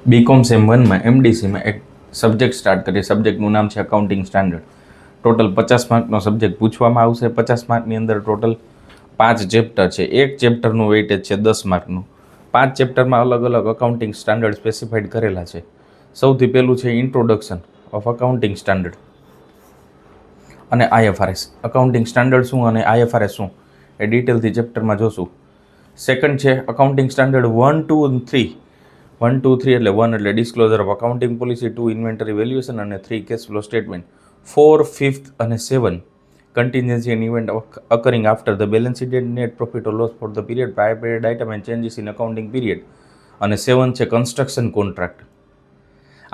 BCom sem 1માં એમડીસીમાં એક subject start કરીએ. સબ્જેક્ટનું નામ છે અકાઉન્ટિંગ સ્ટાન્ડર્ડ. ટોટલ 50 માર્કનો સબ્જેક્ટ પૂછવામાં આવશે. 50 માર્કની અંદર ટોટલ 5 ચેપ્ટર છે. એક ચેપ્ટરનું વેઇટેજ છે 10 માર્કનું. 5 ચેપ્ટરમાં અલગ અલગ અકાઉન્ટિંગ સ્ટાન્ડર્ડ સ્પેસિફાઈડ કરેલા છે. સૌથી પહેલું છે ઇન્ટ્રોડક્શન ઓફ અકાઉન્ટિંગ સ્ટાન્ડર્ડ અને આઈએફઆરએસ. અકાઉન્ટિંગ સ્ટાન્ડર્ડ શું અને આઈએફઆરએસ શું એ ડિટેલથી ચેપ્ટરમાં જોશું. સેકન્ડ છે અકાઉન્ટિંગ સ્ટાન્ડર્ડ 1, 2 અને 3. 1, 2, 3 એટલે 1 એટલે disclosure of accounting policy, 2 inventory valuation અને 3 કેશ ફ્લો સ્ટેટમેન્ટ. 4, 5th અને 7 contingency and event occurring after the balance sheet date, net profit or loss for the period, prior period item and changes in accounting period. અને 7 છે construction contract.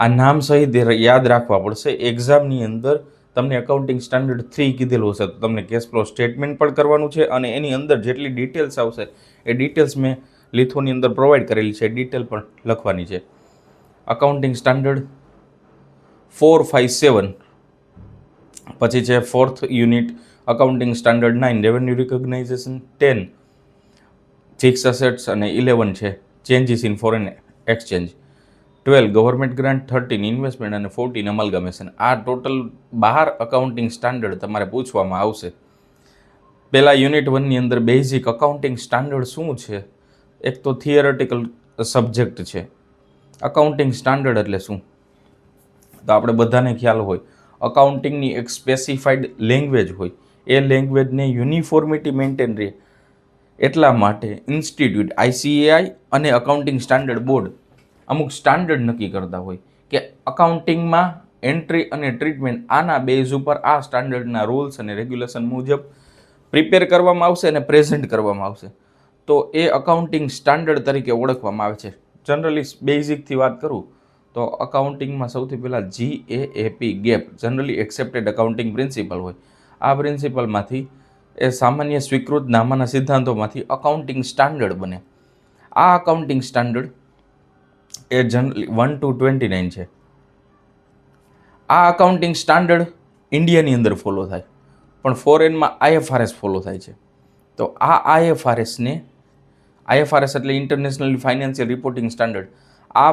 આ નામ સહિત યાદ રાખવા પડશે. એક્ઝામની અંદર તમને અકાઉન્ટિંગ સ્ટાન્ડર્ડ 3 કીધેલું હશે તો તમને કેશ ફ્લો સ્ટેટમેન્ટ પણ કરવાનું છે અને એની અંદર જેટલી ડિટેલ્સ આવશે એ ડિટેલ્સ મેં લિથોની અંદર પ્રોવાઈડ કરેલી છે, ડિટેલ પણ લખવાની છે. અકાઉન્ટિંગ સ્ટાન્ડર્ડ 4, 5, 7 પછી છે 4th unit accounting standard 9 revenue recognisation, 10 fix assets અને 11 છે changes in foreign exchange, 12 government grant, 13 investment અને 14 અમલગમેશન. આ ટોટલ 12 અકાઉન્ટિંગ સ્ટાન્ડર્ડ તમારે પૂછવામાં આવશે. પહેલા યુનિટ 1ની અંદર બેઝિક અકાઉન્ટિંગ સ્ટાન્ડર્ડ શું છે, એક તો થિયરેટિકલ સબ્જેક્ટ છે. અકાઉન્ટિંગ સ્ટાન્ડર્ડ એટલે શું તો આપણે બધાને ખ્યાલ હોય અકાઉન્ટિંગની એક સ્પેસિફાઈડ લેંગ્વેજ હોય. એ લેંગ્વેજને યુનિફોર્મિટી મેન્ટેન રહે એટલા માટે ઇન્સ્ટિટ્યૂટ ICAI અને અકાઉન્ટિંગ સ્ટાન્ડર્ડ બોર્ડ અમુક સ્ટાન્ડર્ડ નક્કી કરતા હોય કે અકાઉન્ટિંગમાં એન્ટ્રી અને ટ્રીટમેન્ટ આના બેઝ ઉપર આ સ્ટાન્ડર્ડના રૂલ્સ અને રેગ્યુલેશન મુજબ પ્રિપેર કરવામાં આવશે અને પ્રેઝન્ટ કરવામાં આવશે તો એ અકાઉન્ટિંગ સ્ટાન્ડર્ડ તરીકે ઓળખવામાં આવે છે. જનરલી બેઝિકથી વાત કરું તો અકાઉન્ટિંગમાં સૌથી પહેલાં GAAP gap generally accepted accounting principal હોય. આ પ્રિન્સિપલમાંથી એ સામાન્ય સ્વીકૃત નામાના સિદ્ધાંતોમાંથી અકાઉન્ટિંગ સ્ટાન્ડર્ડ બને. આ accounting standard A generally 1 to 29 છે. આ અકાઉન્ટિંગ સ્ટાન્ડર્ડ ઇન્ડિયાની અંદર ફોલો થાય પણ ફોરેનમાં IFRS ફોલો થાય છે. તો આ IFRS એટલે ઇન્ટરનેશનલ ફાઇનાન્શિયલ રિપોર્ટિંગ સ્ટાન્ડર્ડ. આ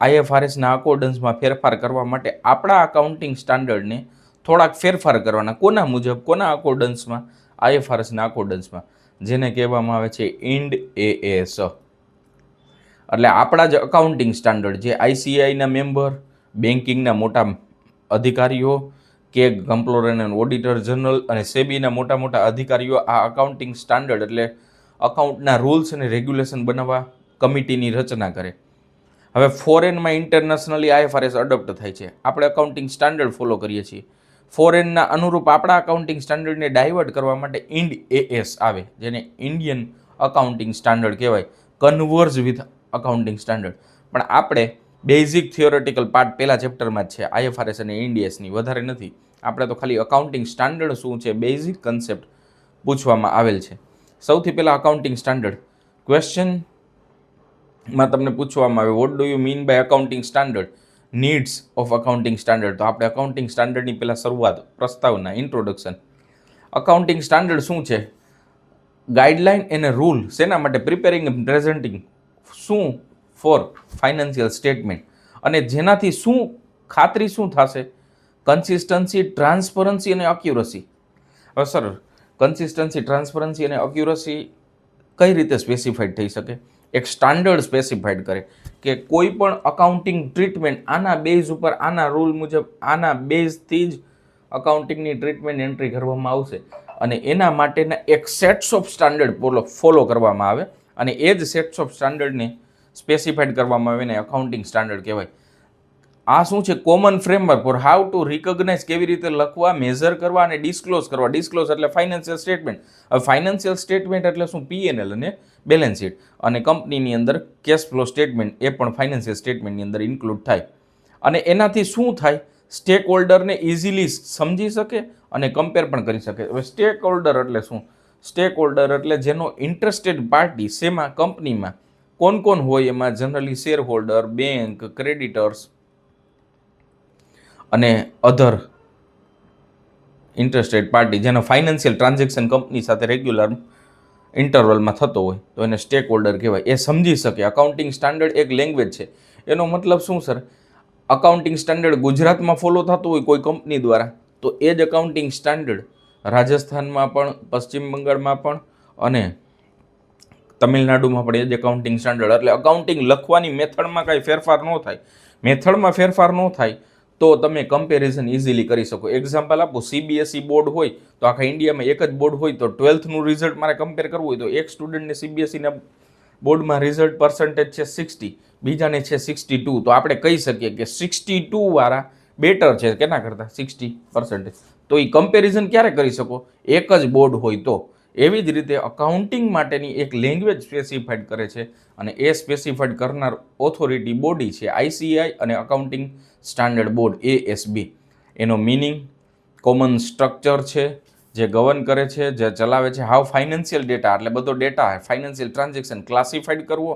IFRSના અકોર્ડન્સમાં ફેરફાર કરવા માટે આપણા અકાઉન્ટિંગ સ્ટાન્ડર્ડને થોડાક ફેરફાર કરવાના. કોના મુજબ, કોના અકોર્ડન્સમાં? IFRSના અકોર્ડન્સમાં, જેને કહેવામાં આવે છે IND AS. એટલે આપણા જ અકાઉન્ટિંગ સ્ટાન્ડર્ડ જે ICAIના મેમ્બર, બેન્કિંગના મોટા અધિકારીઓ કે કમ્પ્ટ્રોલર એન્ડ ઓડિટર જનરલ અને સેબીના મોટા મોટા અધિકારીઓ આ અકાઉન્ટિંગ સ્ટાન્ડર્ડ એટલે અકાઉન્ટના રૂલ્સ અને રેગ્યુલેશન બનાવવા કમિટીની રચના કરે. હવે ફોરેનમાં ઇન્ટરનેશનલી IFRS અડોપ્ટ થાય છે. આપણે અકાઉન્ટિંગ સ્ટાન્ડર્ડ ફોલો કરીએ છીએ. ફોરેનના અનુરૂપ આપણા અકાઉન્ટિંગ સ્ટાન્ડર્ડને ડાયવર્ટ કરવા માટે IND AS આવે, જેને ઇન્ડિયન અકાઉન્ટિંગ સ્ટાન્ડર્ડ કહેવાય, કન્વર્ઝ વિથ અકાઉન્ટિંગ સ્ટાન્ડર્ડ. પણ આપણે બેઝિક થિયોરેટિકલ પાર્ટ પહેલા ચેપ્ટરમાં જ છે IFRS અને IND ASની, વધારે નથી. આપણે તો ખાલી અકાઉન્ટિંગ સ્ટાન્ડર્ડ શું છે બેઝિક કન્સેપ્ટ પૂછવામાં આવેલ છે. સૌથી પહેલાં અકાઉન્ટિંગ સ્ટાન્ડર્ડ ક્વેશ્ચનમાં તમને પૂછવામાં આવે what do you mean by accounting standard, needs of accounting standard. તો આપણે અકાઉન્ટિંગ સ્ટાન્ડર્ડની પહેલાં શરૂઆત, પ્રસ્તાવના, ઇન્ટ્રોડક્શન. અકાઉન્ટિંગ સ્ટાન્ડર્ડ શું છે? ગાઈડલાઇન અને રૂલ શેના માટે? પ્રિપેરિંગ એન્ડ પ્રેઝન્ટિંગ શું ફોર ફાઇનાન્શિયલ સ્ટેટમેન્ટ. અને જેનાથી શું ખાતરી શું થશે? કન્સિસ્ટન્સી, ટ્રાન્સપરન્સી અને અક્યુરસી. હવે સર કન્સિસ્ટન્સી, ટ્રાન્સપરન્સી અને અક્યુરસી કઈ રીતે સ્પેસિફાઈડ થઈ શકે? એક સ્ટાન્ડર્ડ સ્પેસિફાઈડ કરે કે કોઈ પણ અકાઉન્ટિંગ ટ્રીટમેન્ટ આના બેઝ ઉપર, આના રૂલ મુજબ, આના બેઝથી જ અકાઉન્ટિંગની ટ્રીટમેન્ટ એન્ટ્રી કરવામાં આવશે અને એના માટેના એક સેટ્સ ઓફ સ્ટાન્ડર્ડ ફોલો કરવામાં આવે અને એ જ સેટ્સ ઓફ સ્ટાન્ડર્ડને સ્પેસિફાઈડ કરવામાં આવે ને અકાઉન્ટિંગ સ્ટાન્ડર્ડ કહેવાય. આ શું છે? Common framework for how to recognise, કેવી રીતે લખવા, મેઝર કરવા અને ડિસ્ક્લોઝ કરવા. ડિસ્ક્લોઝ એટલે ફાઇનાન્શિયલ સ્ટેટમેન્ટ. હવે ફાઇનાન્શિયલ સ્ટેટમેન્ટ એટલે શું? P&L અને બેલેન્સ શીટ. અને કંપનીની અંદર કેશ ફ્લો સ્ટેટમેન્ટ એ પણ ફાઇનાન્શિયલ સ્ટેટમેન્ટની અંદર ઇન્ક્લુડ થાય. અને એનાથી શું થાય? સ્ટેક હોલ્ડરને ઇઝીલી સમજી શકે અને કમ્પેર પણ કરી શકે. હવે સ્ટેક હોલ્ડર એટલે શું? સ્ટેક હોલ્ડર એટલે જેનો ઇન્ટરેસ્ટેડ પાર્ટી શેમાં? કંપનીમાં. કોણ કોણ હોય એમાં? Generally share holder, bank, creditors અને અધર ઇન્ટરેસ્ટેડ પાર્ટી જેનો ફાઇનાન્શિયલ ટ્રાન્ઝેક્શન કંપની સાથે રેગ્યુલર ઇન્ટરવલમાં થતો હોય તો એને સ્ટેક હોલ્ડર કહેવાય. એ સમજી શકે. અકાઉન્ટિંગ સ્ટાન્ડર્ડ એક લેંગ્વેજ છે, એનો મતલબ શું સર? અકાઉન્ટિંગ સ્ટાન્ડર્ડ ગુજરાતમાં ફોલો થતું હોય કોઈ કંપની દ્વારા, તો એ જ અકાઉન્ટિંગ સ્ટાન્ડર્ડ રાજસ્થાનમાં પણ, પશ્ચિમ બંગાળમાં પણ અને તમિલનાડુમાં પણ એ જ એકાઉન્ટિંગ સ્ટાન્ડર્ડ. એટલે અકાઉન્ટિંગ લખવાની મેથડમાં કાંઈ ફેરફાર ન થાય. મેથડમાં ફેરફાર ન થાય તો તમે કમ્પેરિઝન ઇઝીલી કરી શકો. એક્ઝામ્પલ આપો, સીબીએસઈ બોર્ડ હોય તો આખા ઇન્ડિયામાં એક જ બોર્ડ હોય તો 12થનું રિઝલ્ટ મારે કમ્પેર કરવું હોય તો એક સ્ટુડન્ટને સીબીએસઈના બોર્ડમાં રિઝલ્ટ પર્સન્ટેજ છે 60, બીજાને છે 62, તો આપણે કહી શકીએ કે 62 વાળા બેટર છે કેના કરતાં 60%. તો એ કમ્પેરિઝન ક્યારે કરી શકો? એક જ બોર્ડ હોય તો. એવી જ રીતે અકાઉન્ટિંગ માટેની એક લેંગ્વેજ સ્પેસિફાઈડ કરે છે અને એ સ્પેસિફાઈડ કરનાર ઓથોરિટી બોડી છે આઈસીઆઈ અને અકાઉન્ટિંગ સ્ટાન્ડર્ડ બોર્ડ ASB. એનો મિનિંગ કોમન સ્ટ્રક્ચર છે જે ગવર્ન કરે છે, જે ચલાવે છે. હાઉ ફાઇનાન્શિયલ ડેટા, એટલે બધો ડેટા ફાઇનાન્શિયલ ટ્રાન્ઝેક્શન ક્લાસિફાઈડ કરવો,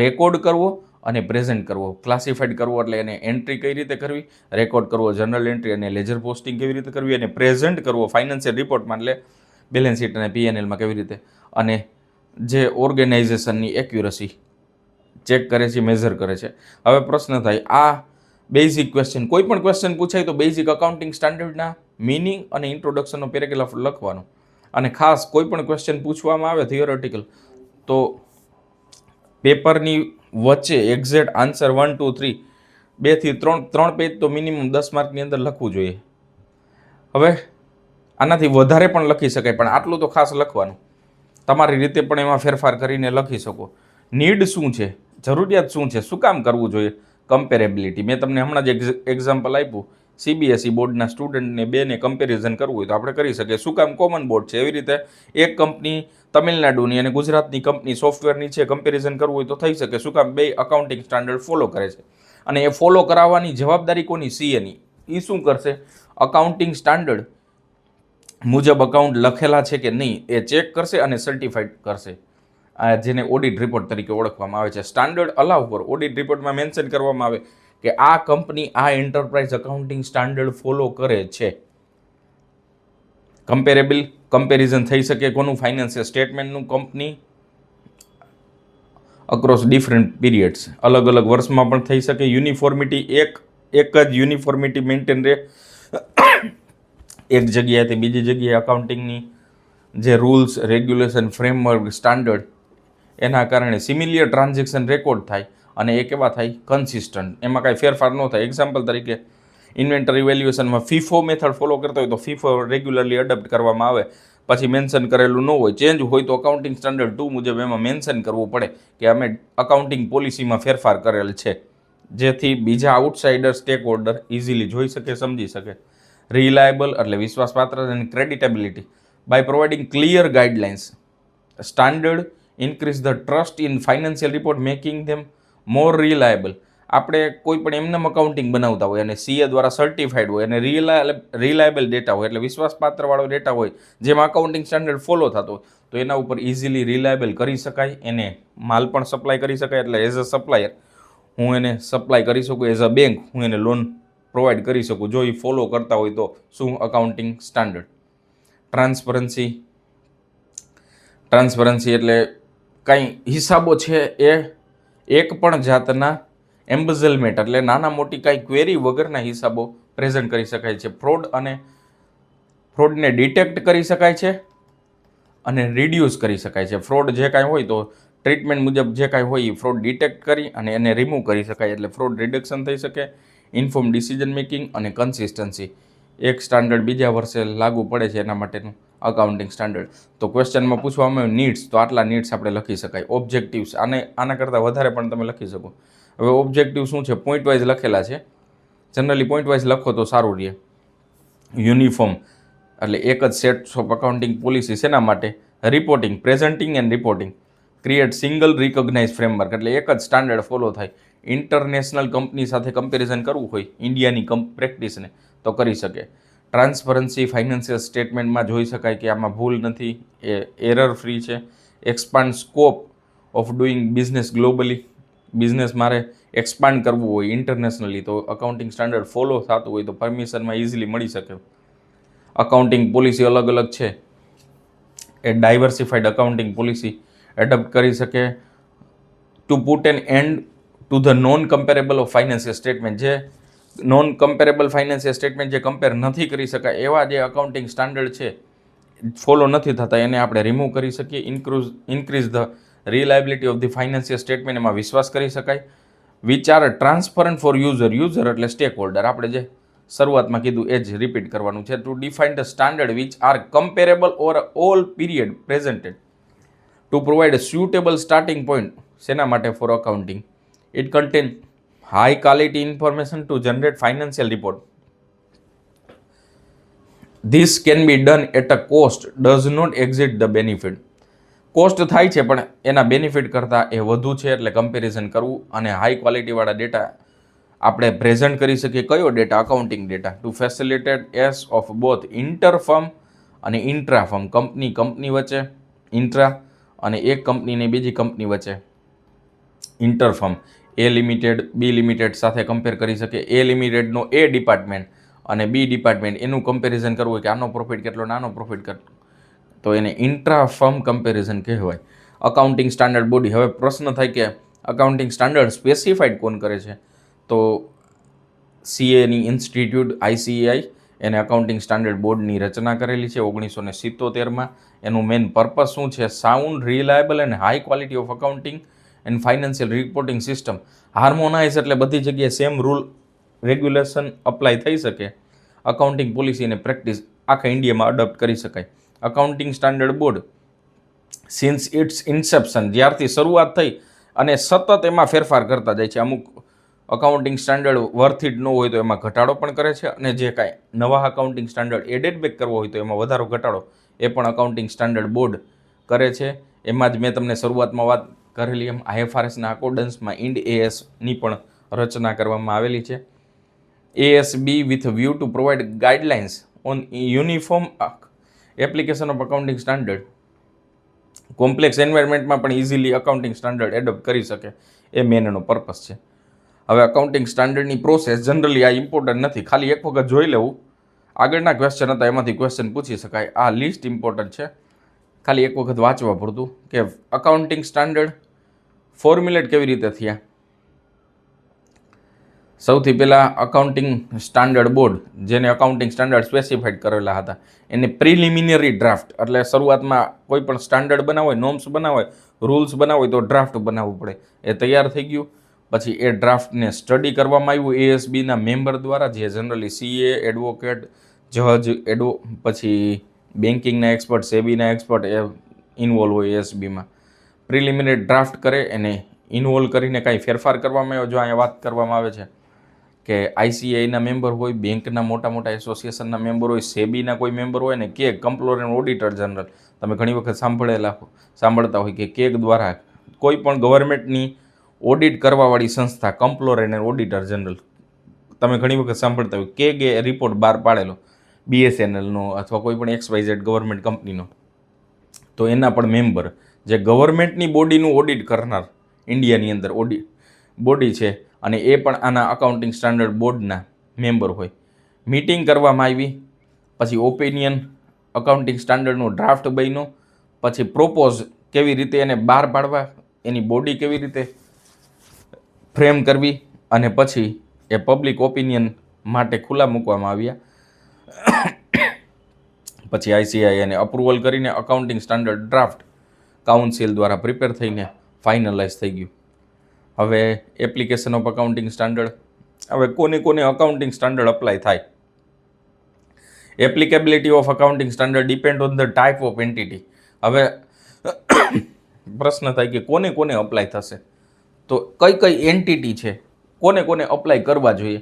રેકોર્ડ કરવો અને પ્રેઝન્ટ કરવો. ક્લાસિફાઈડ કરવો એટલે એને એન્ટ્રી કઈ રીતે કરવી, રેકોર્ડ કરવો જર્નલ એન્ટ્રી અને લેજર પોસ્ટિંગ કેવી રીતે કરવી, અને પ્રેઝન્ટ કરવો ફાઇનાન્શિયલ રિપોર્ટમાં એટલે બેલેન્સ શીટ અને PNLમાં કેવી રીતે, અને જે ઓર્ગેનાઇઝેશનની એક્યુરસી ચેક કરે છે, મેઝર કરે છે. હવે પ્રશ્ન થાય, આ બેઝિક ક્વેશ્ચન, કોઈ પણ ક્વેશ્ચન પૂછાય તો બેઝિક અકાઉન્ટિંગ સ્ટાન્ડર્ડના મિનિંગ અને ઇન્ટ્રોડક્શનનો પેરેગ્રાફ લખવાનો. અને ખાસ કોઈ પણ ક્વેશ્ચન પૂછવામાં આવે થિયોરેટિકલ તો પેપરની વચ્ચે એક્ઝેક્ટ આન્સર 1, 2, 3, 2 થી 3 પેજ તો મિનિમમ 10 માર્કની અંદર લખવું જોઈએ. હવે આનાથી વધારે પણ લખી શકાય, પણ આટલું તો ખાસ લખવાનું. તમારી રીતે પણ એમાં ફેરફાર કરીને લખી શકો. નીડ શું છે, જરૂરિયાત શું છે, શું કામ કરવું જોઈએ? કમ્પેરેબિલિટી. મેં તમને હમણાં જ એક્ઝામ્પલ આપ્યું, સીબીએસઈ બોર્ડના સ્ટુડન્ટને બેને કમ્પેરિઝન કરવું હોય તો આપણે કરી શકીએ. શું કામ? કોમન બોર્ડ છે. એવી રીતે એક કંપની તમિલનાડુની અને ગુજરાતની કંપની સોફ્ટવેરની છે, કમ્પેરિઝન કરવું હોય તો થઈ શકે. શું કામ? બે અકાઉન્ટિંગ સ્ટાન્ડર્ડ ફોલો કરે છે અને એ ફોલો કરાવવાની જવાબદારી કોની? CAની. એ શું કરશે? અકાઉન્ટિંગ સ્ટાન્ડર્ડ મુજબ અકાઉન્ટ લખેલા છે કે નહીં એ ચેક કરશે અને સર્ટિફાઈડ કરશે. આ જેને ઓડિટ રિપોર્ટ તરીકે ઓળખવામાં આવે છે. સ્ટાન્ડર્ડ અલાવ પર ઓડિટ રિપોર્ટમાં મેન્શન કરવામાં આવે કે આ કંપની આ એન્ટરપ્રાઇઝ અકાઉન્ટિંગ સ્ટાન્ડર્ડ ફોલો કરે છે. કમ્પેરિઝન થઈ શકે કોનું? ફાઇનાન્શિયલ સ્ટેટમેન્ટનું કંપની અક્રોસ ડિફરન્ટ પીરિયડ્સ, અલગ અલગ વર્ષમાં પણ થઈ શકે. યુનિફોર્મિટી, એક જ યુનિફોર્મિટી મેન્ટેન રહે એક જગ્યાએથી બીજી જગ્યાએ. અકાઉન્ટિંગની જે રૂલ્સ, રેગ્યુલેશન, ફ્રેમવર્ક, સ્ટાન્ડર્ડ, એના કારણે સિમિલિયર ટ્રાન્ઝેક્શન રેકોર્ડ થાય અને એ કેવા થાય? કન્સિસ્ટન્ટ. એમાં કાંઈ ફેરફાર ન થાય. એક્ઝામ્પલ તરીકે ઇન્વેન્ટરી વેલ્યુએશનમાં FIFO મેથડ ફોલો કરતા હોય તો FIFO રેગ્યુલરલી એડપ્ટ કરવામાં આવે. પછી મેન્શન કરેલું ન હોય, ચેન્જ હોય તો અકાઉન્ટિંગ સ્ટાન્ડર્ડ 2 મુજબ એમાં મેન્શન કરવું પડે કે અમે અકાઉન્ટિંગ પોલિસીમાં ફેરફાર કરેલ છે, જેથી બીજા આઉટસાઇડર સ્ટેક હોલ્ડર ઇઝીલી જોઈ શકે, સમજી શકે. રિલાયબલ એટલે વિશ્વાસપાત્ર અને creditability. By providing clear guidelines standard increase the trust in financial report, making them more reliable. આપણે કોઈ પણ એમનેમ અકાઉન્ટિંગ બનાવતા હોય અને CA દ્વારા સર્ટિફાઈડ હોય અને રિલાયબલ ડેટા હોય એટલે વિશ્વાસપાત્રવાળો ડેટા હોય, જેમાં અકાઉન્ટિંગ સ્ટાન્ડર્ડ ફોલો થતો હોય તો એના ઉપર ઇઝીલી રિલાયબલ કરી શકાય. એને માલ પણ સપ્લાય કરી શકાય. એટલે એઝ અ સપ્લાયર હું એને સપ્લાય કરી શકું. એઝ અ બેંક હું એને લોન પ્રોવાઈડ કરી શકું જો એ ફોલો કરતા હોય તો. શું? Accounting standard. ટ્રાન્સપરન્સી એટલે કાંઈ હિસાબો છે એ એક પણ જાતના એમ્બઝલમેન્ટ એટલે નાના મોટી કાંઈ ક્વેરી વગરના હિસાબો પ્રેઝન્ટ કરી શકાય છે. ફ્રોડને ડિટેક્ટ કરી શકાય છે અને રિડ્યુસ કરી શકાય છે. ફ્રોડ જે કાંઈ હોય તો ટ્રીટમેન્ટ મુજબ જે કાંઈ હોય એ ફ્રોડ ડિટેક્ટ કરી અને એને રિમૂવ કરી શકાય, એટલે ફ્રોડ રિડક્શન થઈ શકે. ઇન્ફોર્મ ડિસિઝન મેકિંગ અને કન્સિસ્ટન્સી. એક સ્ટાન્ડર્ડ બીજા વર્ષે લાગુ પડે છે એના માટેનું અકાઉન્ટિંગ સ્ટાન્ડર્ડ. તો ક્વેશ્ચનમાં પૂછવામાં આવે નીડ્સ, તો આટલા નીડ્સ આપણે લખી શકાય. ઓબ્જેક્ટિવ્સ, આના કરતાં વધારે પણ તમે લખી શકો. હવે ઓબ્જેક્ટિવ શું છે? પોઈન્ટ વાઇઝ લખેલા છે. જનરલી પોઈન્ટ વાઇઝ લખો તો સારું રહે. યુનિફોર્મ એટલે એક જ સેટ ઓફ અકાઉન્ટિંગ પોલિસી. શેના માટે? Reporting, presenting and reporting. Create single recognise framework એટલે એક જ સ્ટાન્ડર્ડ ફોલો થાય. ઇન્ટરનેશનલ કંપની સાથે કમ્પેરિઝન કરવું હોય ઇન્ડિયાની પ્રેક્ટિસને તો કરી શકે. ટ્રાન્સપરન્સી ફાઇનાન્શિયલ સ્ટેટમેન્ટમાં જોઈ શકાય કે આમાં ભૂલ નથી, એ એરર ફ્રી છે. Expand scope of doing business globally. Business મારે એક્સપાન્ડ કરવું હોય ઇન્ટરનેશનલી તો અકાઉન્ટિંગ સ્ટાન્ડર્ડ ફોલો થતું હોય તો પરમિશનમાં ઇઝીલી મળી શકે. અકાઉન્ટિંગ પોલિસી અલગ અલગ છે એ ડાયવર્સિફાઈડ અકાઉન્ટિંગ પોલિસી એડપ્ટ કરી શકે. To put an end to the non comparable of financial statement, જે નોન કમ્પેરેબલ ફાઇનાન્શિયલ સ્ટેટમેન્ટ જે કમ્પેર નથી કરી શકાય એવા જે અકાઉન્ટિંગ સ્ટાન્ડર્ડ છે ફોલો નથી થતા એને આપણે રિમૂવ કરી શકીએ. Increase the reliability of the financial statement, એમાં વિશ્વાસ કરી શકાય. Which are transparent for user એટલે સ્ટેક હોલ્ડર, આપણે જે શરૂઆતમાં કીધું એ જ રિપીટ કરવાનું છે. To define the standard which are comparable over all period presented, to provide suitable starting point શેના માટે for accounting. It contain high quality information to generate financial report. This can be done at a cost does not exit the benefit. Cost થાય છે પણ એના benefit કરતાં એ વધુ છે, એટલે કમ્પેરિઝન કરવું અને હાઈ ક્વોલિટીવાળા ડેટા આપણે પ્રેઝન્ટ કરી શકીએ. કયો data? Accounting data. To facilitate ease of both inter firm અને ઇન્ટ્રા ફર્મ, કંપની વચ્ચે ઇન્ટ્રા અને એક કંપનીની બીજી કંપની વચ્ચે inter firm. A limited B limited સાથે કમ્પેર કરી શકે. એ લિમિટેડનો એ ડિપાર્ટમેન્ટ અને બી ડિપાર્ટમેન્ટ એનું કમ્પેરિઝન કરવું હોય કે આનો પ્રોફિટ કેટલો નાનો પ્રોફિટ કેટલો, તો એને ઇન્ટ્રા ફર્મ કમ્પેરિઝન કહેવાય. Accounting standard body. હવે પ્રશ્ન થાય કે અકાઉન્ટિંગ સ્ટાન્ડર્ડ સ્પેસિફાઈડ કોણ કરે છે? તો સીએની ઇન્સ્ટિટ્યૂટ ICAI એને અકાઉન્ટિંગ સ્ટાન્ડર્ડ બોર્ડની રચના કરેલી છે 1977માં. એનું મેઇન પર્પસ શું છે? Sound, reliable and high quality of accounting and financial reporting system. Harmonise એટલે બધી જગ્યાએ સેમ રૂલ રેગ્યુલેશન અપ્લાય થઈ શકે. અકાઉન્ટિંગ પોલિસી અને પ્રેક્ટિસ આખા ઇન્ડિયામાં અડોપ્ટ કરી શકાય. Accounting standard board since its inception, જ્યારથી શરૂઆત થઈ અને સતત એમાં ફેરફાર કરતા જાય છે. અમુક અકાઉન્ટિંગ સ્ટાન્ડર્ડ વર્થ ઇટ ન હોય તો એમાં ઘટાડો પણ કરે છે, અને જે કાંઈ નવા અકાઉન્ટિંગ સ્ટાન્ડર્ડ એડેડ બેક કરવો હોય તો એમાં વધારો ઘટાડો એ પણ અકાઉન્ટિંગ સ્ટાન્ડર્ડ બોર્ડ કરે છે. એમાં જ મેં તમને શરૂઆતમાં વાત કરેલી એમ IFRSના અકોર્ડન્સમાં IND ASની પણ રચના કરવામાં આવેલી છે. ASB with view to provide guidelines on uniform application of accounting standard. Complex એન્વાયરમેન્ટમાં પણ ઇઝીલી અકાઉન્ટિંગ સ્ટાન્ડર્ડ એડોપ્ટ કરી શકે, એ મેન એનો પર્પસ છે. હવે અકાઉન્ટિંગ સ્ટાન્ડર્ડની પ્રોસેસ જનરલી આ ઇમ્પોર્ટન્ટ નથી, ખાલી એક વખત જોઈ લેવું. આગળના ક્વેશ્ચન હતા એમાંથી ક્વેશ્ચન પૂછી શકાય. આ લિસ્ટ ઇમ્પોર્ટન્ટ છે, ખાલી એક વખત વાંચવા પૂરતું કે અકાઉન્ટિંગ સ્ટાન્ડર્ડ ફોર્મ્યુલેટ કેવી રીતે થયા. સૌથી પહેલાં અકાઉન્ટિંગ સ્ટાન્ડર્ડ બોર્ડ, જેને અકાઉન્ટિંગ સ્ટાન્ડર્ડ સ્પેસિફાઈડ કરેલા હતા, એને પ્રિલિમિનરી ડ્રાફ્ટ, એટલે શરૂઆતમાં કોઈ પણ સ્ટાન્ડર્ડ બનાવો હોય, નોર્મ્સ બનાવો હોય, રૂલ્સ બનાવો હોય તો ડ્રાફ્ટ બનાવવું પડે. એ તૈયાર થઈ ગયું. પછી એ ડ્રાફ્ટને સ્ટડી કરવામાં આવ્યું ASBના મેમ્બર દ્વારા, જે જનરલી CA, એડવોકેટ, જજ, પછી બેન્કિંગના એક્સપર્ટ, સેબીના એક્સપર્ટ એ ઇન્વોલ્વ હોય ASBમાં. પ્રિલિમિનરી ડ્રાફ્ટ કરે, એને ઇન્વોલ્વ કરીને કાંઈ ફેરફાર કરવામાં આવ્યો. જો અહીંયા વાત કરવામાં આવે છે કે ICAIના મેમ્બર હોય, બેંકના મોટા મોટા એસોસિએશનના મેમ્બર હોય, સેબીના કોઈ મેમ્બર હોય ને કેગ, કમ્પ્લોર એન્ડ ઓડિટર જનરલ. તમે ઘણી વખત સાંભળતા હોય કે કેગ દ્વારા કોઈ પણ ગવર્મેન્ટની ઓડિટ કરવાવાળી સંસ્થા, કમ્પ્લોર એન્ડ ઓડિટર જનરલ. તમે ઘણી વખત સાંભળતા હોય કેગે રિપોર્ટ બહાર પાડેલો BSNLનો અથવા કોઈ પણ XYZ ગવર્મેન્ટ કંપનીનો, તો એના પણ મેમ્બર, જે ગવર્મેન્ટની બોડીનું ઓડિટ કરનાર ઇન્ડિયાની અંદર બોડી છે, અને એ પણ આના અકાઉન્ટિંગ સ્ટાન્ડર્ડ બોર્ડના મેમ્બર હોય. મીટિંગ કરવામાં આવી, પછી ઓપિનિયન અકાઉન્ટિંગ સ્ટાન્ડર્ડનો ડ્રાફ્ટ બન્યો, પછી પ્રોપોઝ કેવી રીતે એને બહાર પાડવા, એની બોડી કેવી રીતે ફ્રેમ કરવી, અને પછી એ પબ્લિક ઓપિનિયન માટે ખુલ્લા મૂકવામાં આવ્યા. પછી ICAI એને અપ્રુવલ કરીને અકાઉન્ટિંગ સ્ટાન્ડર્ડ ડ્રાફ્ટ કાઉન્સિલ દ્વારા પ્રિપેર થઈને ફાઇનલાઇઝ થઈ ગયું. હવે એપ્લિકેશન ઓફ અકાઉન્ટિંગ સ્ટાન્ડર્ડ. હવે કોને અકાઉન્ટિંગ સ્ટાન્ડર્ડ અપ્લાય થાય? Applicability of accounting standard depend on the type of entity. હવે પ્રશ્ન થાય કે કોને અપ્લાય થશે, તો કઈ એન્ટિટી છે, કોને અપ્લાય કરવા જોઈએ.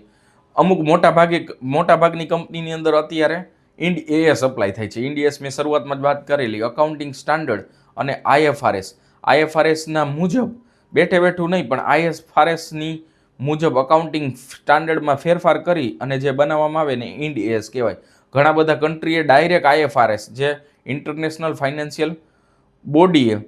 અમુક મોટાભાગની કંપનીની અંદર અત્યારે IND AS અપ્લાય થાય છે. IND AS મેં શરૂઆતમાં જ વાત કરેલી. અકાઉન્ટિંગ સ્ટાન્ડર્ડ અને IFRSના મુજબ બેઠું નહીં, પણ IFRSની મુજબ અકાઉન્ટિંગ સ્ટાન્ડર્ડમાં ફેરફાર કરી અને જે બનાવવામાં આવે ને IND AS કહેવાય. ઘણા બધા કન્ટ્રીએ ડાયરેક્ટ IFRS, જે ઇન્ટરનેશનલ ફાઇનાન્શિયલ બોડીએ,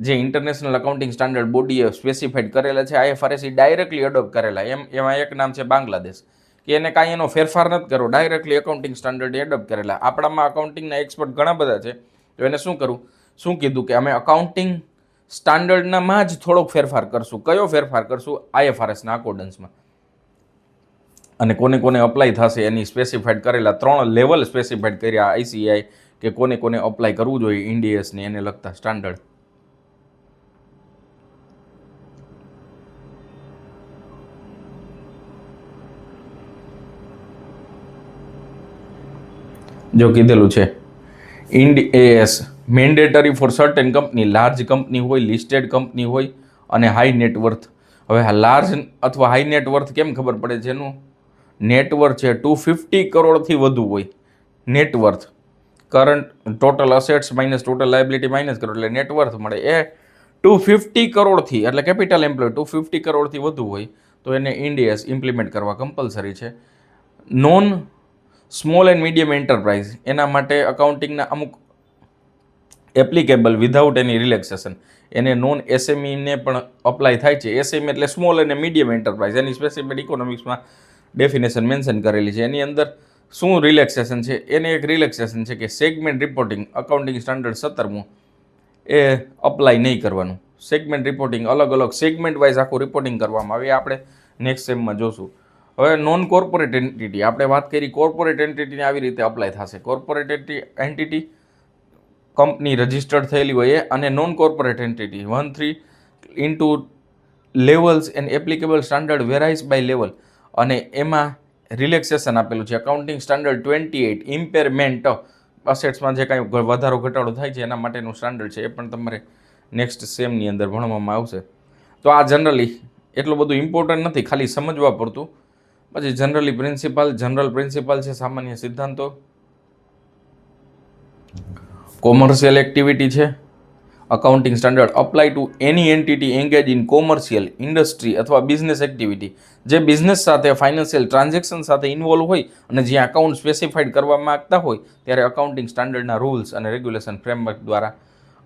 જે ઇન્ટરનેશનલ અકાઉન્ટિંગ સ્ટાન્ડર્ડ બોડીએ સ્પેસિફાઈડ કરેલા છે, IFRS એ ડાયરેક્ટલી એડોપ્ટ કરેલા. એમાં એક નામ છે બાંગ્લાદેશ, કે એને કાંઈ એનો ફેરફાર નથી કરવો, ડાયરેક્ટલી અકાઉન્ટિંગ સ્ટાન્ડર્ડ એડોપ્ટ કરેલા. આપણામાં અકાઉન્ટિંગના એક્સપર્ટ ઘણા બધા છે, તો એને શું કીધું કે અમે અકાઉન્ટિંગ સ્ટાન્ડર્ડનામાં જ થોડોક ફેરફાર કરશું. કયો ફેરફાર કરશું? આઈએફઆરએસના અકોર્ડન્સમાં. અને કોને કોને અપ્લાય થશે એની સ્પેસિફાઈડ કરેલા 3 લેવલ સ્પેસિફાઈડ કર્યા આઈસીઆઈ કે કોને કોને અપ્લાય કરવું જોઈએ ઇન્ડિયસને એને લગતા સ્ટાન્ડર્ડ. જો કીધેલું છે Ind mandatory for certain company, large company હોય, લિસ્ટેડ કંપની હોય અને હાઈ નેટવર્થ. હવે લાર્જ અથવા હાઈ નેટવર્થ કેમ ખબર પડે છે? એનું નેટવર્થ છે 250 કરોડથી વધુ હોય net worth. Current total assets minus total liability minus કરો એટલે નેટવર્થ મળે. એ 250 કરોડથી એટલે કેપિટલ એમ્પ્લોય 250 કરોડથી વધુ હોય તો એને ઇન્ડિયસ ઇમ્પ્લિમેન્ટ કરવા કમ્પલસરી છે. Non small and medium enterprise એના માટે અકાઉન્ટિંગના અમુક એપ્લિકેબલ વિધાઉટ એની રિલેક્સેશન એને નોન એસએમઈને પણ અપ્લાય થાય છે. એસએમઈ એટલે સ્મોલ અને મીડિયમ એન્ટરપ્રાઇઝ, એની સ્પેસિફિક ઇકોનોમિક્સમાં ડેફિનેશન મેન્શન કરેલી છે. એની અંદર શું રિલેક્સેશન છે? એને એક રિલેક્સેશન છે કે સેગમેન્ટ રિપોર્ટિંગ અકાઉન્ટિંગ સ્ટાન્ડર્ડ 17 એ અપ્લાય નહીં કરવાનું. સેગમેન્ટ રિપોર્ટિંગ અલગ અલગ સેગમેન્ટ વાઇઝ આખું રિપોર્ટિંગ કરવામાં આવે. આપણે નેક્સ્ટ સેમમાં જોશું. હવે નોન કોર્પોરેટ એન્ટિટી આપણે વાત કરી. કોર્પોરેટ એન્ટિટીને આવી રીતે અપ્લાય થશે. કોર્પોરેટ એન્ટિટી કંપની રજિસ્ટર્ડ થયેલી હોય અને non corporate entity 1-3 into levels and applicable standard varies by level. અને એમાં રિલેક્સેશન આપેલું છે અકાઉન્ટિંગ સ્ટાન્ડર્ડ 28 ઇમ્પેરમેન્ટ અસેટ્સમાં જે કાંઈ વધારો ઘટાડો થાય છે એના માટેનું સ્ટાન્ડર્ડ છે. એ પણ તમારે નેક્સ્ટ સેમની અંદર ભણવામાં આવશે. તો આ જનરલી એટલું બધું ઇમ્પોર્ટન્ટ નથી, ખાલી સમજવા પડતું. પછી જનરલ પ્રિન્સિપલ છે, સામાન્ય સિદ્ધાંતો. કોમર્શિયલ એક્ટિવિટી છે. Accounting standard apply to any entity engage in commercial, industry અથવા બિઝનેસ એક્ટિવિટી. જે બિઝનેસ સાથે ફાઇનાન્શિયલ ટ્રાન્ઝેક્શન સાથે ઇન્વોલ્વ હોય અને જ્યાં અકાઉન્ટ સ્પેસિફાઈડ કરવા માંગતા હોય ત્યારે અકાઉન્ટિંગ સ્ટાન્ડર્ડના રૂલ્સ અને રેગ્યુલેશન ફ્રેમવર્ક દ્વારા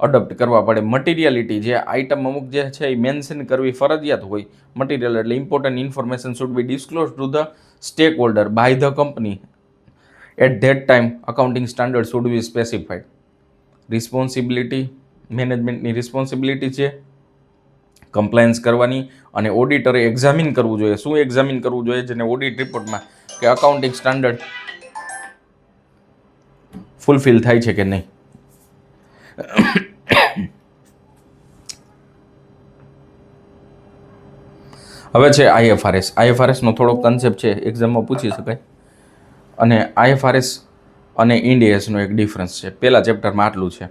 અડોપ્ટ કરવા પડે. મટીરિયાલિટી જે આઇટમ અમુક જે છે એ મેન્શન કરવી ફરજિયાત હોય. મટીરિયલ એટલે important information should be disclose to the stakeholder by the company at that time. Accounting standard should be specified. Responsibility મેનેજમેન્ટની રિસ્પોન્સિબિલિટી છે કમ્પ્લાયન્સ કરવાની અને ઓડિટરે એક્ઝામિન કરવું જોઈએ. શું એક્ઝામિન કરવું જોઈએ? જેને ઓડિટ રિપોર્ટમાં કે અકાઉન્ટિંગ સ્ટાન્ડર્ડ ફૂલફિલ થાય છે કે નહીં. હવે છે આઈએફઆરએસ. આઈએફઆરએસનો થોડો કન્સેપ્ટ છે, એક્ઝામમાં પૂછી શકાય. અને આઈએફઆરએસ અને ઇન્ડિયસનો એક ડિફરન્સ છે. પહેલા ચેપ્ટરમાં આટલું છે.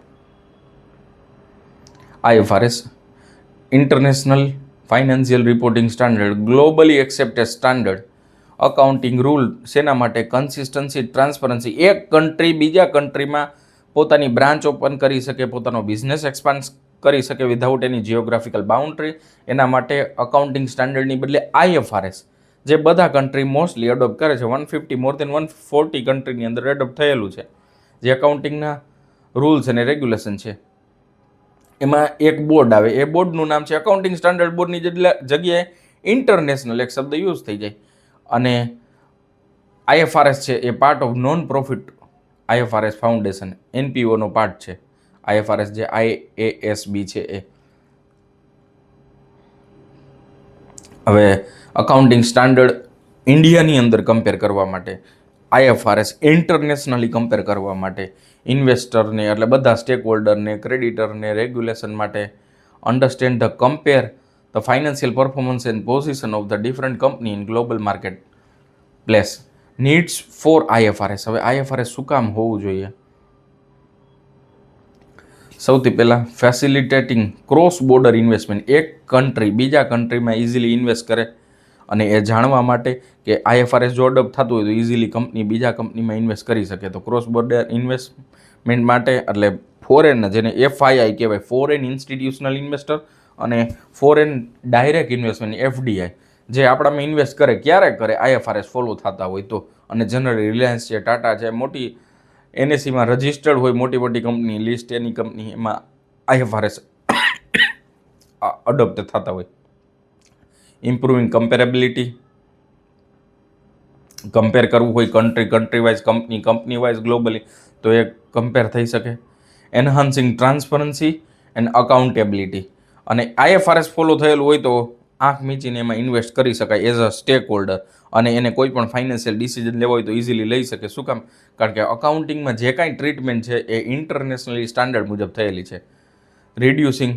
IFRS international financial reporting standard, globally accepted standard accounting rule. શેના માટે? Consistency, transparency. એક કન્ટ્રી બીજા કન્ટ્રીમાં પોતાની બ્રાન્ચ ઓપન કરી શકે, પોતાનો બિઝનેસ એક્સપાન્ડ કરી શકે વિધાઉટ એની જિયોગ્રાફિકલ બાઉન્ડ્રી. એના માટે અકાઉન્ટિંગ સ્ટાન્ડર્ડની બદલે આઈએફઆરએસ જે બધા કન્ટ્રી મોસ્ટલી એડોપ્ટ કરે છે. 150 મોર દેન 140 કન્ટ્રીની અંદર એડોપ્ટ થયેલું છે. જે અકાઉન્ટિંગના રૂલ્સ અને રેગ્યુલેશન છે એમાં એક બોર્ડ આવે. એ બોર્ડનું નામ છે અકાઉન્ટિંગ સ્ટાન્ડર્ડ બોર્ડની જગ્યાએ ઇન્ટરનેશનલ એક શબ્દ યુઝ થઈ જાય. અને આઈએફઆરએસ છે a part of non profit IFRS foundation એનપીઓનો પાર્ટ છે. આઈએફઆરએસ જે IASB છે એ. હવે અકાઉન્ટિંગ સ્ટાન્ડર્ડ ઇન્ડિયાની અંદર કમ્પેર કરવા માટે, આઈએફઆરએસ ઇન્ટરનેશનલી કમ્પેર કરવા માટે, ઇન્વેસ્ટરને એટલે બધા સ્ટેક હોલ્ડરને, ક્રેડિટરને રેગ્યુલેશન માટે, understand the compare the financial performance and position of the different company in global market place. Needs for IFRS. હવે આઈએફઆરએસ શું કામ હોવું જોઈએ? સૌથી પહેલાં ફેસિલિટેટિંગ ક્રોસ બોર્ડર ઇન્વેસ્ટમેન્ટ. એક કન્ટ્રી બીજા કન્ટ્રીમાં ઇઝીલી ઇન્વેસ્ટ કરે અને એ જાણવા માટે કે આઈએફઆરએસ જો અડોપ્ટ થતું હોય તો ઇઝીલી કંપની બીજા કંપનીમાં ઇન્વેસ્ટ કરી શકે. તો ક્રોસ બોર્ડર ઇન્વેસ્ટમેન્ટ માટે એટલે ફોરેનના જેને FII કહેવાય, ફોરેન ઇન્સ્ટિટ્યુશનલ ઇન્વેસ્ટર, અને ફોરેન ડાયરેક્ટ ઇન્વેસ્ટમેન્ટ FDI જે આપણામાં ઇન્વેસ્ટ કરે ક્યારે કરે? આઈએફઆરએસ ફોલો થતા હોય તો. અને જનરલી રિલાયન્સ છે, ટાટા છે, મોટી NSEમાં રજિસ્ટર્ડ હોય મોટી મોટી કંપની લિસ્ટ એની કંપની એમાં આઈએફઆરએસ અડોપ્ટ થતા હોય. ઇમ્પ્રુવિંગ કમ્પેરેબિલિટી. કમ્પેર કરવું હોય country wise, company wise, globally તો એ કમ્પેર થઈ શકે. Enhancing transparency and accountability. અને IFRS ફોલો થયેલું હોય તો આંખ મીચીને એમાં ઇન્વેસ્ટ કરી શકાય એઝ અ સ્ટેક હોલ્ડર, અને એને કોઈ પણ ફાઇનાન્શિયલ ડિસિઝન લેવો હોય તો ઇઝીલી લઈ શકે. શું કામ? કારણ કે અકાઉન્ટિંગમાં જે કાંઈ ટ્રીટમેન્ટ છે એ ઇન્ટરનેશનલી સ્ટાન્ડર્ડ મુજબ થયેલી છે. રિડ્યુસિંગ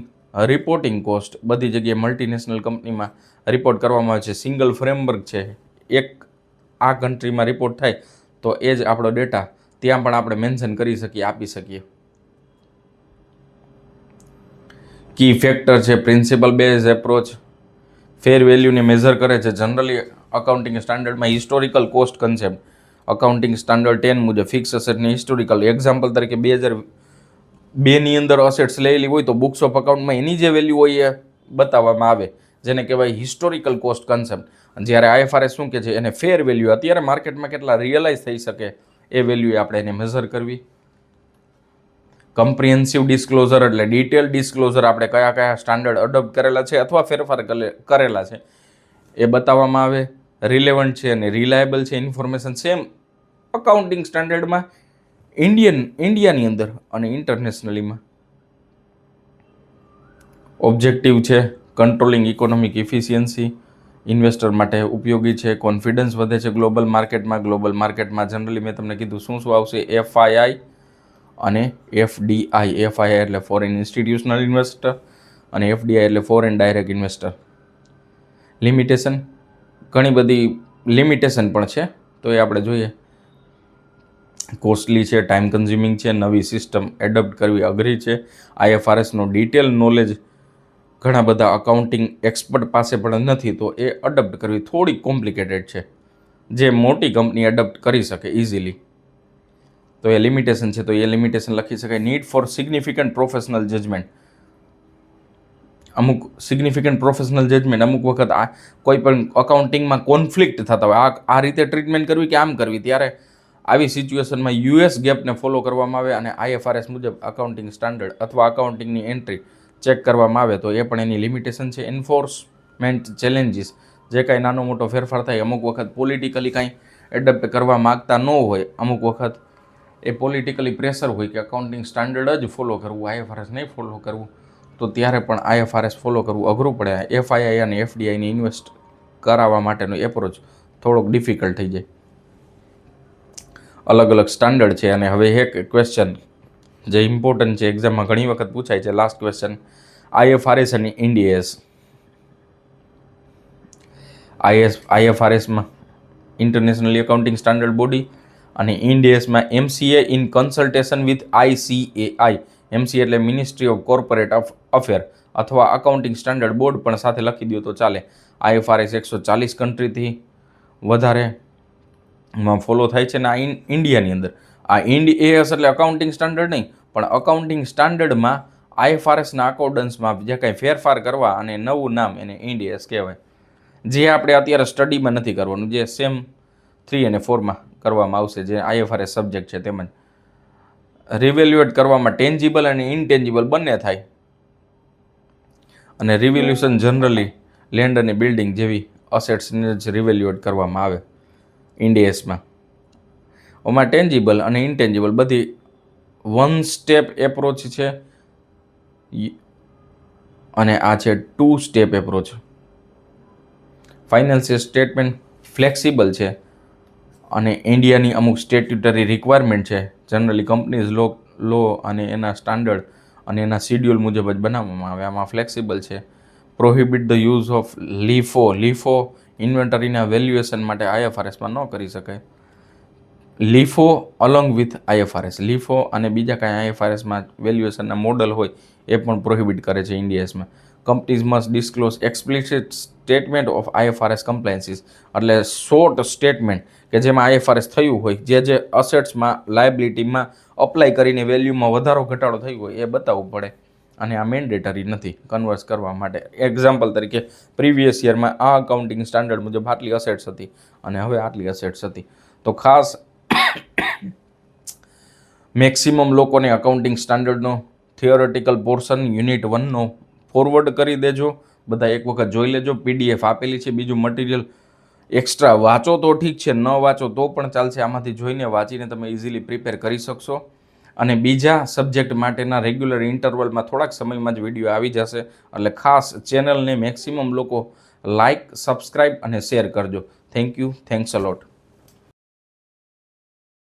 રિપોર્ટિંગ કોસ્ટ, બધી જગ્યાએ મલ્ટીનેશનલ કંપનીમાં રિપોર્ટ કરવામાં આવે છે. સિંગલ ફ્રેમવર્ક છે, એક આ કન્ટ્રીમાં રિપોર્ટ થાય તો એ જ આપણો ડેટા ત્યાં પણ આપણે મેન્શન કરી શકીએ, આપી શકીએ. કી ફેક્ટર છે પ્રિન્સિપલ બેઝ એપ્રોચ, ફેર વેલ્યુને મેઝર કરે છે. જનરલી અકાઉન્ટિંગ સ્ટાન્ડર્ડમાં historical cost concept, accounting standard 10 મુજબ ફિક્સ અસેટને હિસ્ટોરિકલ, એક્ઝામ્પલ તરીકે 2002ની અંદર અસેટ્સ લેલી હોય તો બુક્સ ઓફ અકાઉન્ટમાં એની જે વેલ્યુ હોય એ બતાવવામાં આવે, જેને કહેવાય હિસ્ટોરિકલ કોસ્ટ કન્સેપ્ટ. જ્યારે IFRS શું કહે છે, એને ફેર વેલ્યુ, અત્યારે માર્કેટમાં કેટલા રિયલાઇઝ થઈ શકે એ વેલ્યુ આપણે એને મેઝર કરવી. કમ્પ્રિહેન્સિવ ડિસ્ક્લોઝર એટલે ડિટેલ ડિસ્ક્લોઝર, આપણે કયા કયા સ્ટાન્ડર્ડ અડોપ્ટ કરેલા છે અથવા ફેરફાર કરેલા છે એ બતાવવામાં આવે. રિલેવન્ટ છે અને રિલાયબલ છે ઇન્ફોર્મેશન, સેમ અકાઉન્ટિંગ સ્ટાન્ડર્ડમાં ઇન્ડિયાની અંદર અને ઇન્ટરનેશનલીમાં. ઓબ્જેક્ટિવ છે કંટ્રોલિંગ ઇકોનોમિક ઇફિશિયન્સી, ઇન્વેસ્ટર માટે ઉપયોગી છે. કોન્ફિડન્સ વધે છે ગ્લોબલ માર્કેટમાં જનરલી મેં તમને કીધું શું શું આવશે, FII અને FDI. FII એટલે ફોરેન ઇન્સ્ટિટ્યુશનલ ઇન્વેસ્ટર અને FDI એટલે ફોરેન ડાયરેક્ટ ઇન્વેસ્ટર. લિમિટેશન, ઘણી બધી લિમિટેશન પણ છે તો એ આપણે જોઈએ. કોસ્ટલી છે, ટાઈમ કન્ઝ્યુમિંગ છે, નવી સિસ્ટમ એડપ્ટ કરવી અઘરી છે. IFRSનો ડિટેલ નોલેજ ઘણા બધા અકાઉન્ટિંગ એક્સપર્ટ પાસે પણ નથી, તો એ અડપ્ટ કરવી થોડી કોમ્પ્લિકેટેડ છે, જે મોટી કંપની એડપ્ટ કરી શકે ઇઝીલી. તો એ લિમિટેશન છે, તો એ લિમિટેશન લખી શકાય. Need for significant professional judgement, અમુક સિગ્નિફિકન્ટ પ્રોફેશનલ જજમેન્ટ અમુક વખત આ કોઈ પણ અકાઉન્ટિંગમાં કોન્ફ્લિક્ટ થતા હોય, આ રીતે ટ્રીટમેન્ટ કરવી કે આમ કરવી, ત્યારે આવી સિચ્યુએશનમાં US ગેપને ફોલો કરવામાં આવે અને IFRS મુજબ અકાઉન્ટિંગ સ્ટાન્ડર્ડ અથવા અકાઉન્ટિંગની એન્ટ્રી ચેક કરવામાં આવે, તો એ પણ એની લિમિટેશન છે. એન્ફોર્સમેન્ટ ચેલેન્જીસ, જે કાંઈ નાનો મોટો ફેરફાર થાય, અમુક વખત પોલિટિકલી કાંઈ એડપ્ટ કરવા માગતા ન હોય, અમુક વખત એ પોલિટિકલી પ્રેશર હોય કે અકાઉન્ટિંગ સ્ટાન્ડર્ડ જ ફોલો કરવું, IFRS નહીં ફોલો કરવું, તો ત્યારે પણ IFRS ફોલો કરવું અઘરું પડે. FII અને FDIને ઇન્વેસ્ટ કરાવવા માટેનો એપ્રોચ થોડોક ડિફિકલ્ટ થઈ જાય. અલગ અલગ સ્ટાન્ડર્ડ છે. અને હવે એક ક્વેશ્ચન જે ઇમ્પોર્ટન્ટ છે, એક્ઝામમાં ઘણી વખત પૂછાય છે, લાસ્ટ ક્વેશ્ચન, IFRS અને IND-AS. IFRSમાં ઇન્ટરનેશનલ એકાઉન્ટિંગ સ્ટાન્ડર્ડ બોડી અને IND-ASમાં MCA in consultation with ICAI. MCA એટલે મિનિસ્ટ્રી ઓફ કોર્પોરેટ અફેર અથવા અકાઉન્ટિંગ સ્ટાન્ડર્ડ બોર્ડ પણ સાથે લખી દો તો ચાલે. IFRS 140 કન્ટ્રીથી વધારે ફોલો થાય છે. ને આ ઇન્ડિયાની અંદર આ IND-AS એટલે અકાઉન્ટિંગ સ્ટાન્ડર્ડ નહીં, પણ અકાઉન્ટિંગ સ્ટાન્ડર્ડમાં IFRSના અકાઉન્ટન્સમાં જે કાંઈ ફેરફાર કરવા અને નવું નામ એને IND-AS કહેવાય. જે આપણે અત્યારે સ્ટડીમાં નથી કરવાનું, જે સેમ 3 અને 4માં કરવામાં આવશે, જે IFRS સબ્જેક્ટ છે તેમજ. રિવેલ્યુએટ કરવામાં ટેન્જિબલ અને ઇનટેન્જિબલ બંને થાય. અને રિવેલ્યુશન જનરલી લેન્ડ અને બિલ્ડિંગ જેવી અસેટ્સને જ રિવેલ્યુએટ કરવામાં આવે IND-ASમાં. ઓમાં ટેન્જિબલ અને ઇનટેન્જિબલ બધી વન સ્ટેપ એપ્રોચ છે અને આ છે 2 step approach. Financial statement flexible છે અને ઇન્ડિયાની અમુક સ્ટેટ્યુટરી રિક્વાયરમેન્ટ છે. જનરલી કંપનીઝ લો અને એના સ્ટાન્ડર્ડ અને એના શિડ્યુલ મુજબ જ બનાવવામાં આવે. આમાં ફ્લેક્સિબલ છે. Prohibit the use of LIFO ઇન્વેન્ટરીના વેલ્યુએશન માટે IFRSમાં ન કરી શકાય. LIFO along with IFRS, LIFO અને બીજા કાંઈ IFRSમાં વેલ્યુએશનના મોડલ હોય એ પણ પ્રોહિબિટ કરે છે IND-ASમાં. Companies must disclose explicit statement of IFRS compliances, એટલે શોર્ટ સ્ટેટમેન્ટ કે જેમાં IFRS થયું હોય, જે અસેટ્સમાં લાયબિલિટીમાં અપ્લાય કરીને વેલ્યુમાં વધારો ઘટાડો થયો હોય એ બતાવવું પડે. અને આ મેન્ડેટરી નથી કન્વર્સ કરવા માટે. એક્ઝામ્પલ તરીકે પ્રીવિયસ યરમાં આ અકાઉન્ટિંગ સ્ટાન્ડર્ડ મુજબ આટલી અસેટ્સ હતી અને હવે આટલી અસેટ્સ હતી. તો ખાસ મેક્સિમમ લોકોને અકાઉન્ટિંગ સ્ટાન્ડર્ડનો થિયોરેટિકલ પોર્શન યુનિટ 1નો ફોરવર્ડ કરી દેજો. બધા એક વખત જોઈ લેજો. PDF આપેલી છે. બીજું મટીરિયલ એક્સ્ટ્રા વાંચો તો ઠીક છે, ન વાંચો તો પણ ચાલશે. આમાંથી જોઈને વાંચીને તમે ઇઝીલી પ્રિપેર કરી શકશો. અને બીજા સબ્જેક્ટ માટેના રેગ્યુલર ઇન્ટરવલમાં થોડાક સમયમાં જ વિડીયો આવી જશે. એટલે ખાસ ચેનલને મેક્સિમમ લોકો લાઇક, સબસ્ક્રાઈબ અને શેર કરજો. Thank you, thanks a lot.